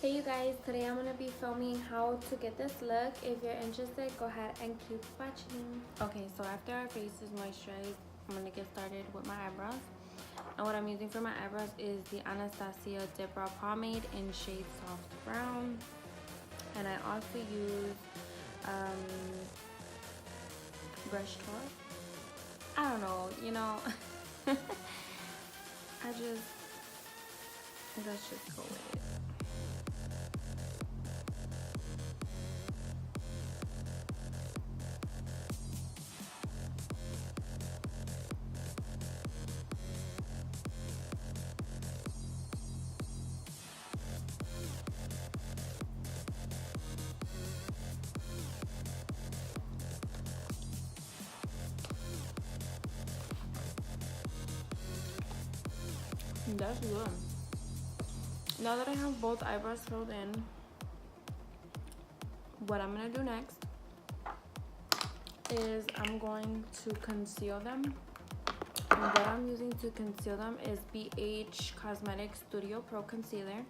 Hey you guys, today I'm gonna be filming how to get this look. If you're interested, go ahead and keep watching. Okay, so after our face is moisturized, I'm gonna get started with my eyebrows. And what I'm using for my eyebrows is the Anastasia Dip Brow Pomade in shade Soft Brown. And I also use brush tool. I don't know, let's just go with it. That's good. Now that I have both eyebrows filled in, what I'm gonna do next is I'm going to conceal them. And what I'm using to conceal them is BH Cosmetics Studio Pro Concealer.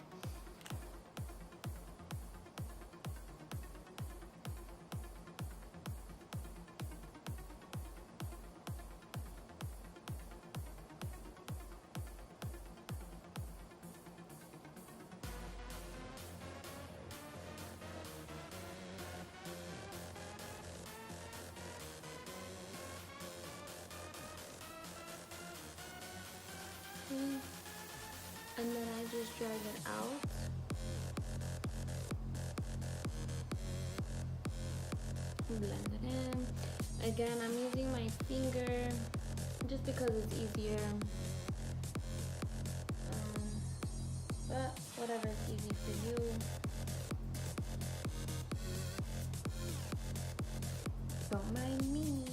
And then I just drag it out. Blend it in. Again, I'm using my finger just because it's easier. But whatever is easy for you. Don't mind me.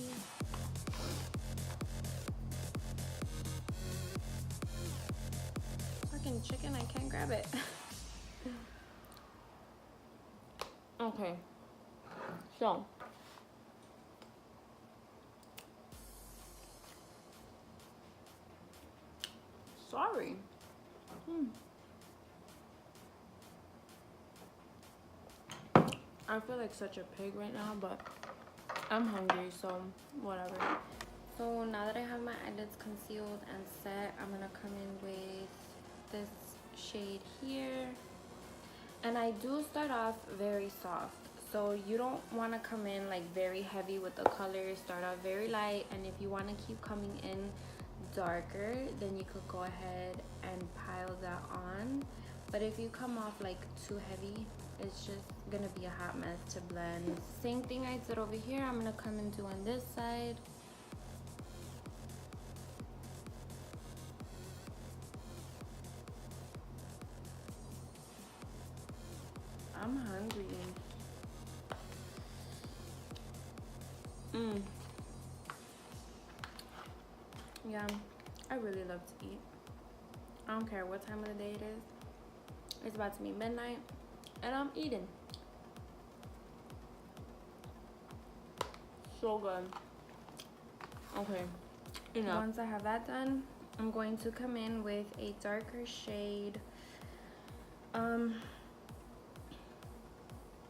Fucking chicken, I can't grab it. Okay. So. Sorry. I feel like such a pig right now, but I'm hungry, so whatever. So now that I have my eyelids concealed and set, I'm gonna come in with this shade here. And I do start off very soft. So you don't want to come in like very heavy with the color. Start off very light, and if you want to keep coming in darker, then you could go ahead and pile that on. But if you come off like too heavy, it's just gonna be a hot mess to blend. Same thing I did over here, I'm gonna come and do on this side. I'm hungry. Yeah, I really love to eat. I don't care what time of the day it is. It's about to be midnight and I'm eating. So good. Okay, enough. Once I have that done, I'm going to come in with a darker shade. And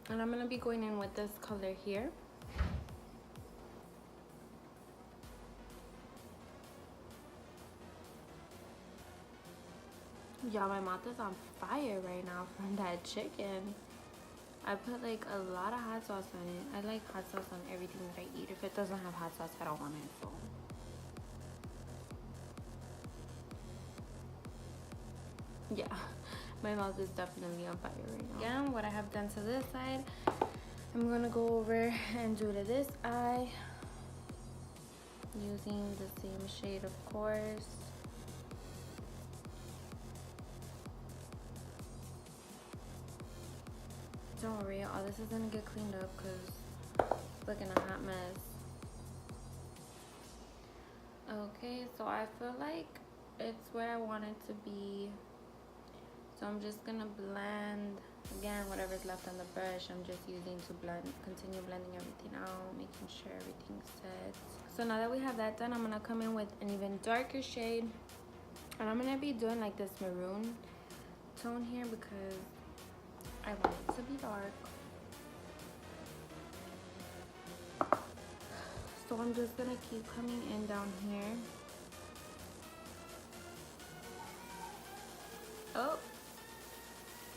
I'm gonna be going in with this color here. Y'all, my mouth is on fire right now from that chicken. I put like a lot of hot sauce on it. I like hot sauce on everything that I eat. If it doesn't have hot sauce, I don't want it. So yeah, my mouth is definitely on fire right now. Again, what I have done to this side, I'm gonna go over and do to this eye using the same shade, of course. Don't worry, all this is gonna get cleaned up because it's looking a hot mess. Okay, so I feel like it's where I want it to be. So I'm just gonna blend, again, whatever's left on the brush, I'm just using to continue blending everything out, making sure everything's set. So now that we have that done, I'm gonna come in with an even darker shade. And I'm gonna be doing like this maroon tone here because I want it to be dark. So I'm just gonna keep coming in down here. Oh,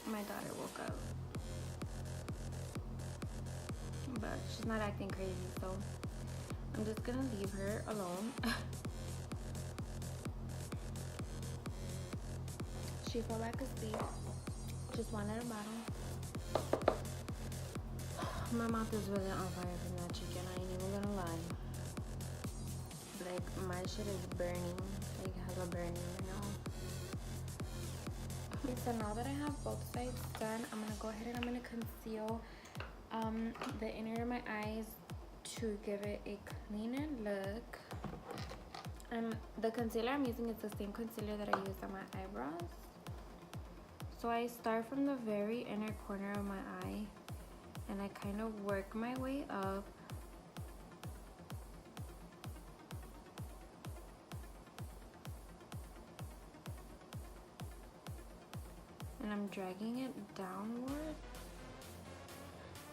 my daughter woke up. But she's not acting crazy, so I'm just gonna leave her alone. She fell back asleep. Just one at a bottle. My mouth is really on fire from that chicken. I ain't even gonna lie. Like, my shit is burning. Like, hella burning right now. Okay, so now that I have both sides done, I'm gonna go ahead and I'm gonna conceal the inner of my eyes to give it a cleaner look. The concealer I'm using is the same concealer that I use on my eyebrows. So I start from the very inner corner of my eye and I kind of work my way up. And I'm dragging it downward.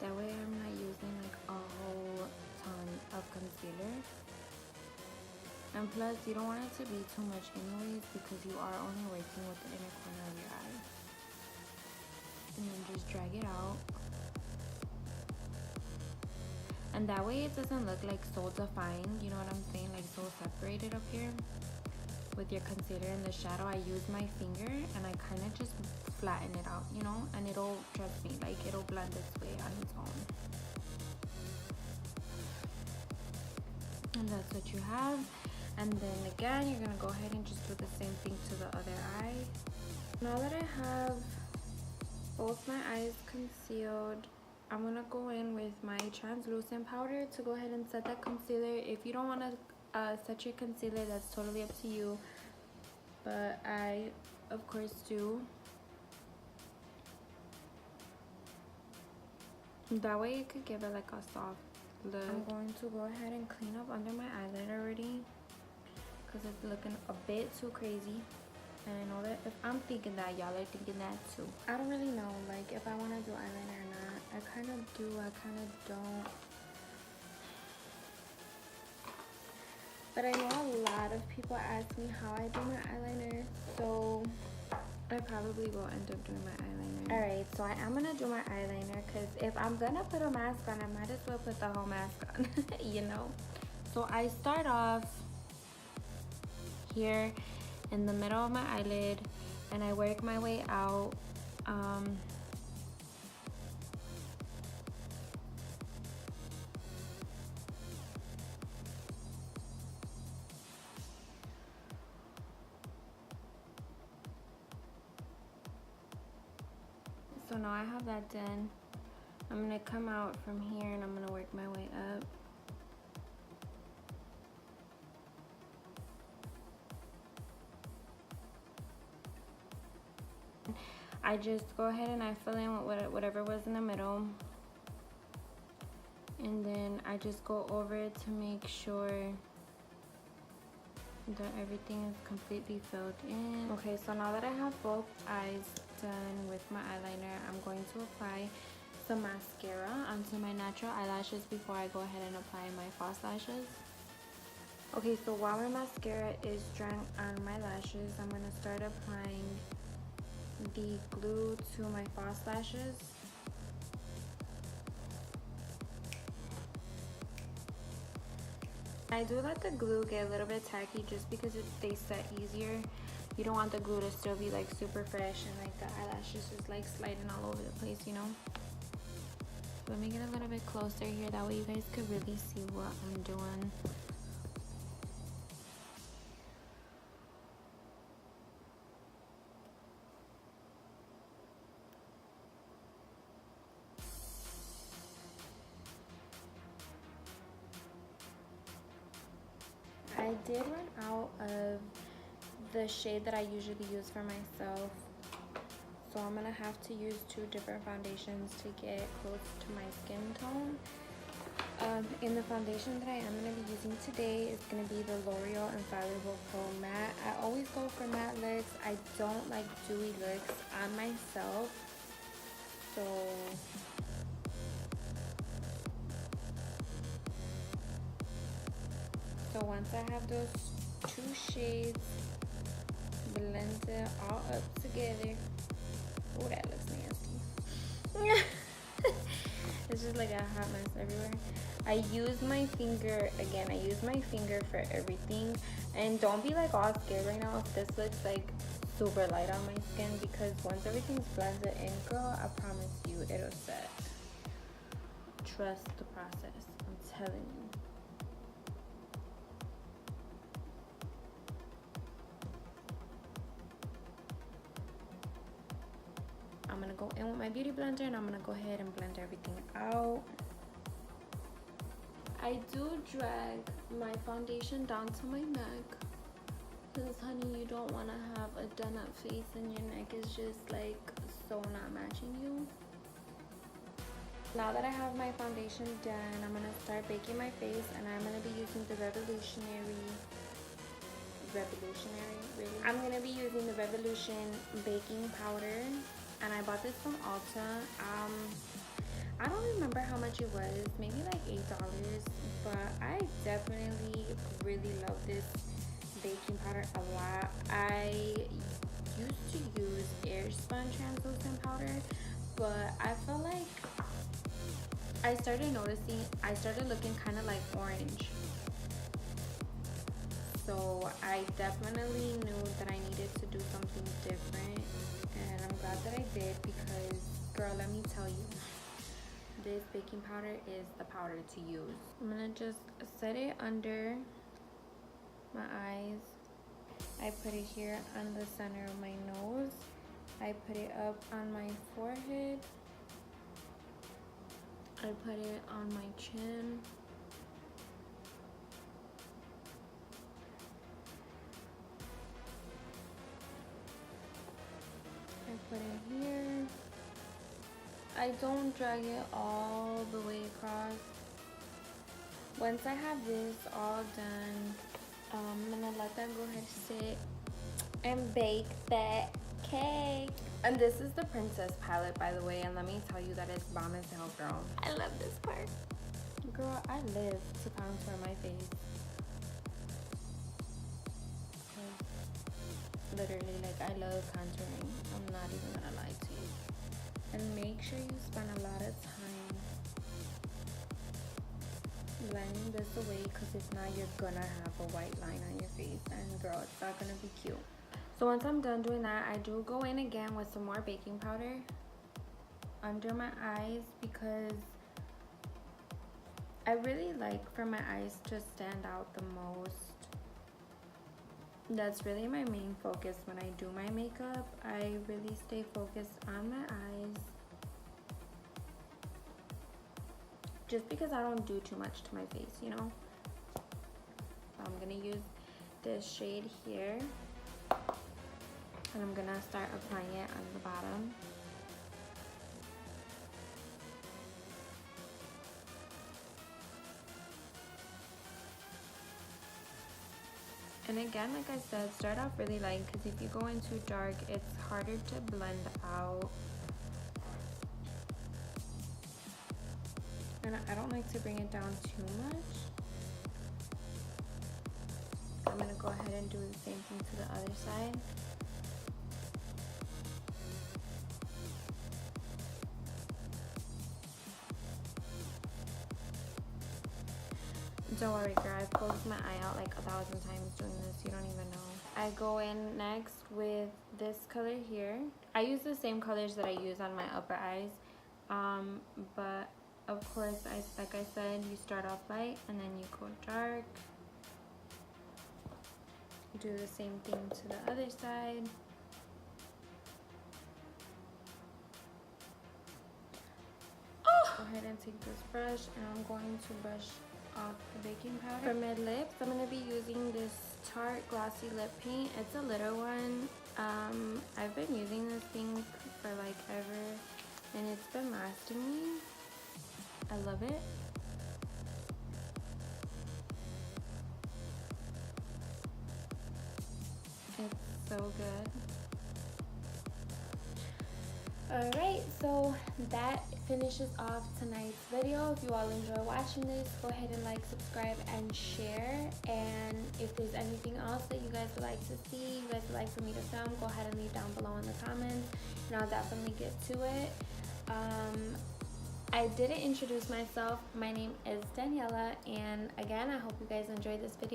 That way I'm not using like a whole ton of concealer. And plus, you don't want it to be too much anyways because you are only working with the inner corner of your eye. And then just drag it out. And that way it doesn't look like so defined, you know what I'm saying? Like so separated up here. With your concealer and the shadow, I use my finger and I kind of just flatten it out, you know? And it'll, trust me, like it'll blend its way on its own. And that's what you have. And then again, you're gonna go ahead and just do the same thing to the other eye. Now that I have both my eyes concealed, I'm gonna go in with my translucent powder to go ahead and set that concealer. If you don't wanna set your concealer, that's totally up to you. But I, of course, do. That way it could give it like a soft look. I'm going to go ahead and clean up under my eyelid already because it's looking a bit too crazy. And I know that if I'm thinking that, y'all are thinking that too. I don't really know, like, if I want to do eyeliner or not. I kind of do, I kind of don't. But I know a lot of people ask me how I do my eyeliner, so I probably will end up doing my eyeliner. Alright, so I am going to do my eyeliner because if I'm going to put a mask on, I might as well put the whole mask on, you know? So I start off here in the middle of my eyelid and I work my way out. So now I have that done. I'm gonna come out from here and I'm gonna work my way up. I just go ahead and I fill in with whatever was in the middle. And then I just go over it to make sure that everything is completely filled in. Okay, so now that I have both eyes done with my eyeliner, I'm going to apply some mascara onto my natural eyelashes before I go ahead and apply my false lashes. Okay, so while my mascara is drying on my lashes, I'm going to start applying the glue to my false lashes. I do let the glue get a little bit tacky just because they set easier. You don't want the glue to still be like super fresh and like the eyelashes just like sliding all over the place, you know? Let me get a little bit closer here, that way you guys could really see what I'm doing. I did run out of the shade that I usually use for myself, so I'm gonna have to use two different foundations to get close to my skin tone. In the foundation that I am gonna be using today is gonna be the L'Oreal Infallible Pro Matte. I always go for matte looks. I don't like dewy looks on myself. So once I have those two shades, blend it all up together. Oh, that looks nasty. It's just like a hot mess everywhere. I use my finger, again, I use my finger for everything. And don't be like all scared right now if this looks like super light on my skin, because once everything's blended in, girl, I promise you it'll set. Trust the process, I'm telling you. I'm gonna go in with my beauty blender and I'm gonna go ahead and blend everything out. I do drag my foundation down to my neck, because honey, you don't want to have a done up face and your neck is just like so not matching you. Now that I have my foundation done, I'm gonna start baking my face, and I'm gonna be using the revolutionary, really? I'm gonna be using the Revolution baking powder, and I bought this from Ulta. I don't remember how much it was, maybe like $8, but I definitely really love this baking powder a lot. I used to use Airspun translucent powder, but I felt like I started looking kind of like orange. So I definitely knew that I needed to do something different, and I'm glad that I did, because girl, let me tell you, this baking powder is the powder to use. I'm gonna just set it under my eyes. I put it here on the center of my nose. I put it up on my forehead. I put it on my chin. I put it here. I don't drag it all the way across. Once I have this all done, I'm gonna let that go ahead sit and bake that cake. And this is the Princess palette, by the way, and let me tell you that it's bomb as hell, girl. I love this part. Girl, I live to contour my face. Literally, like, I love contouring. I'm not even gonna lie to you. And make sure you spend a lot of time blending this away, because if not, you're gonna have a white line on your face, and girl, it's not gonna be cute. So once I'm done doing that, I do go in again with some more baking powder under my eyes, because I really like for my eyes to stand out the most. That's really my main focus when I do my makeup. I really stay focused on my eyes, just because I don't do too much to my face, you know. So I'm gonna use this shade here, and I'm gonna start applying it on the bottom. And again, like I said, start off really light, because if you go in too dark, it's harder to blend out. And I don't like to bring it down too much. I'm gonna go ahead and do the same thing to the other side. Don't worry, girl, I've closed my eye out like 1,000 times doing this. You don't even know. I go in next with this color here. I use the same colors that I use on my upper eyes. But of course, like I said, you start off light and then you go dark. Do the same thing to the other side. Oh! Go ahead and take this brush, and I'm going to brush off the baking powder. For my lips, I'm going to be using this Tarte Glossy Lip Paint. It's a little one. I've been using this thing for like ever, and it's been lasting me. I love it. It's so good. Alright, so that finishes off tonight's video. If you all enjoy watching this, go ahead and like, subscribe, and share. And if there's anything else that you guys would like to see, you guys would like for me to film, go ahead and leave down below in the comments, and I'll definitely get to it. I didn't introduce myself. My name is Daniela, and again, I hope you guys enjoyed this video.